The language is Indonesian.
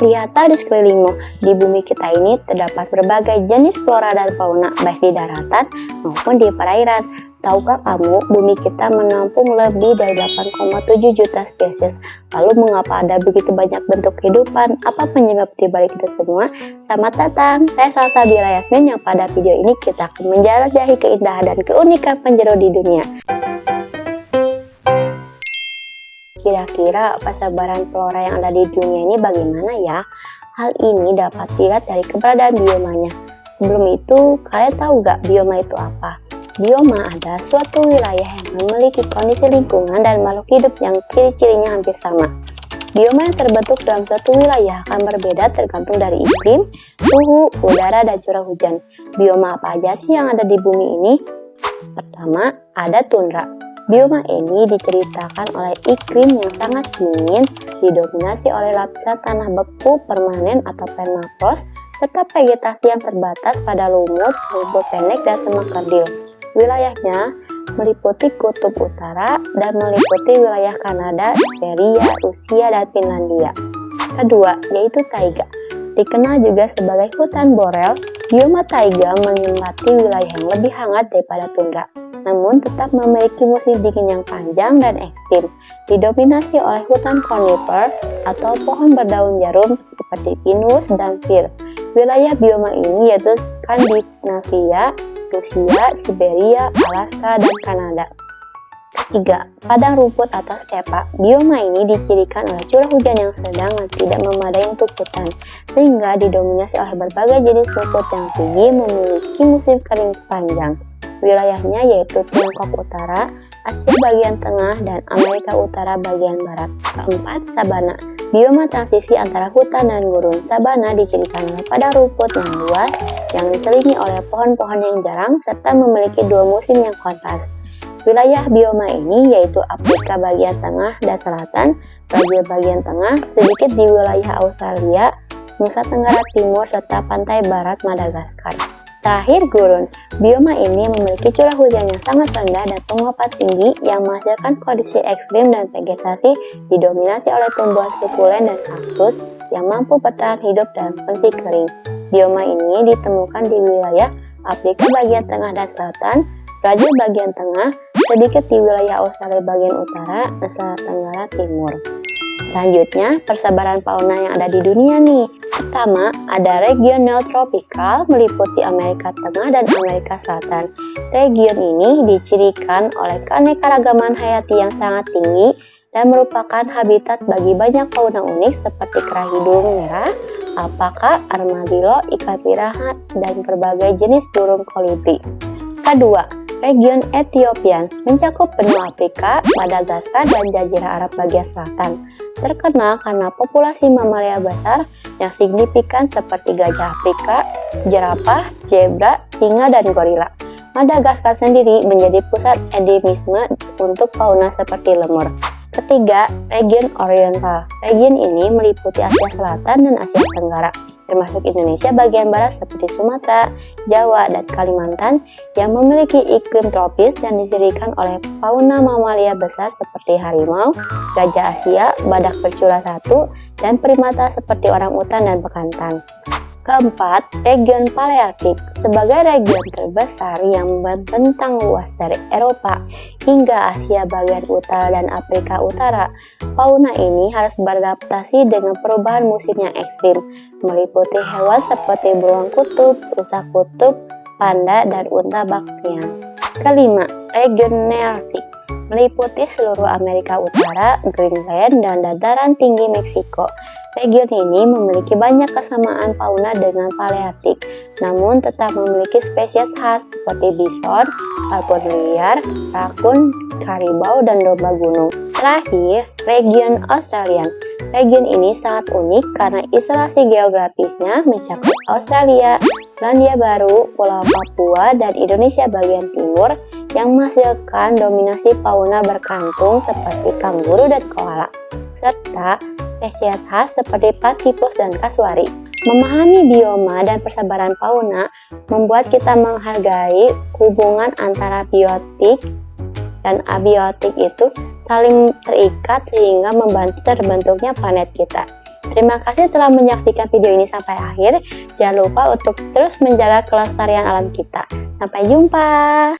Lihatlah di sekelilingmu, di bumi kita ini terdapat berbagai jenis flora dan fauna, baik di daratan maupun di perairan. Tahukah kamu, bumi kita menampung lebih dari 8,7 juta spesies. Lalu mengapa ada begitu banyak bentuk kehidupan? Apa penyebab dibalik itu semua? Selamat datang, saya Salsabila Yasmin yang pada video ini kita akan menjelajahi keindahan dan keunikan penjuru di dunia. Kira-kira persebaran flora yang ada di dunia ini bagaimana ya? Hal ini dapat dilihat dari keberadaan biomanya. Sebelum itu, kalian tahu gak bioma itu apa? Bioma adalah suatu wilayah yang memiliki kondisi lingkungan dan makhluk hidup yang ciri-cirinya hampir sama. Bioma yang terbentuk dalam suatu wilayah akan berbeda tergantung dari iklim, suhu, udara, dan curah hujan. Bioma apa aja sih yang ada di bumi ini? Pertama, ada tundra. Bioma ini diceritakan oleh iklim yang sangat dingin, didominasi oleh lapisan tanah beku permanen atau permafrost, serta vegetasi yang terbatas pada lumut, rumput pendek, dan semak kerdil. Wilayahnya meliputi kutub utara dan meliputi wilayah Kanada, Siberia, Rusia, dan Finlandia. Kedua, yaitu taiga. Dikenal juga sebagai hutan borel, bioma taiga menyempati wilayah yang lebih hangat daripada tundra, namun tetap memiliki musim dingin yang panjang dan ekstrim, didominasi oleh hutan conifer atau pohon berdaun jarum seperti pinus dan fir. Wilayah bioma ini yaitu Skandinavia, Rusia, Siberia, Alaska, dan Kanada. Ketiga, padang rumput atau stepa. Bioma ini dicirikan oleh curah hujan yang sedang dan tidak memadai untuk hutan, sehingga didominasi oleh berbagai jenis rumput yang tinggi memiliki musim kering panjang. Wilayahnya yaitu Tiongkok Utara, Asia bagian tengah, dan Amerika Utara bagian barat. Keempat, sabana. Bioma transisi antara hutan dan gurun. Sabana dicirikan oleh padang rumput yang luas, yang diselingi oleh pohon-pohon yang jarang, serta memiliki dua musim yang kontras. Wilayah bioma ini yaitu Afrika bagian tengah dan selatan, Brazil bagian tengah, sedikit di wilayah Australia, Nusa Tenggara Timur, serta pantai barat Madagaskar. Terakhir, gurun. Bioma ini memiliki curah hujan yang sangat rendah dan penguapan tinggi yang menghasilkan kondisi ekstrim dan vegetasi didominasi oleh tumbuhan sukulen dan kaktus yang mampu bertahan hidup dalam kondisi kering. Bioma ini ditemukan di wilayah Afrika bagian tengah dan selatan, Brazil bagian tengah, sedikit di wilayah Australia bagian utara, dan Nusa Tenggara Timur. Selanjutnya, persebaran fauna yang ada di dunia nih. Pertama, ada region neotropikal meliputi Amerika Tengah dan Amerika Selatan. Region ini dicirikan oleh keanekaragaman hayati yang sangat tinggi dan merupakan habitat bagi banyak fauna unik seperti kera hidung merah, alpaka, armadillo, ikan piranha, dan berbagai jenis burung kolibri. Kedua, region Ethiopian mencakup benua Afrika, Madagaskar, dan Jazirah Arab bagian selatan. Terkenal karena populasi mamalia besar yang signifikan seperti gajah Afrika, jerapah, zebra, singa, dan gorila. Madagaskar sendiri menjadi pusat endemisme untuk fauna seperti lemur. Ketiga, region Oriental. Region ini meliputi Asia Selatan dan Asia Tenggara, termasuk Indonesia bagian barat seperti Sumatera, Jawa, dan Kalimantan yang memiliki iklim tropis dan dicirikan oleh fauna mamalia besar seperti harimau, gajah Asia, badak bercula satu, dan primata seperti orangutan dan bekantan. Keempat, region Palearktik. Sebagai region terbesar yang membentang luas dari Eropa hingga Asia bagian utara dan Afrika Utara, fauna ini harus beradaptasi dengan perubahan musim yang ekstrim, meliputi hewan seperti beruang kutub, rusa kutub, panda, dan unta baktrian. Kelima, region Nearktik. Meliputi seluruh Amerika Utara, Greenland, dan dataran tinggi Meksiko. Region ini memiliki banyak kesamaan fauna dengan Palearktik, namun tetap memiliki spesies khas seperti bison, falcon liar, rakun, karibau, dan domba gunung. Terakhir, region Australian. Region ini sangat unik karena isolasi geografisnya mencakup Australia, Selandia Baru, Pulau Papua, dan Indonesia bagian timur yang menghasilkan dominasi fauna berkantung seperti kanguru dan koala, serta spesies khas seperti platypus dan kasuari. Memahami bioma dan persebaran fauna membuat kita menghargai hubungan antara biotik dan abiotik itu saling terikat sehingga membantu terbentuknya planet kita. Terima kasih telah menyaksikan video ini sampai akhir. Jangan lupa untuk terus menjaga kelestarian alam kita. Sampai jumpa.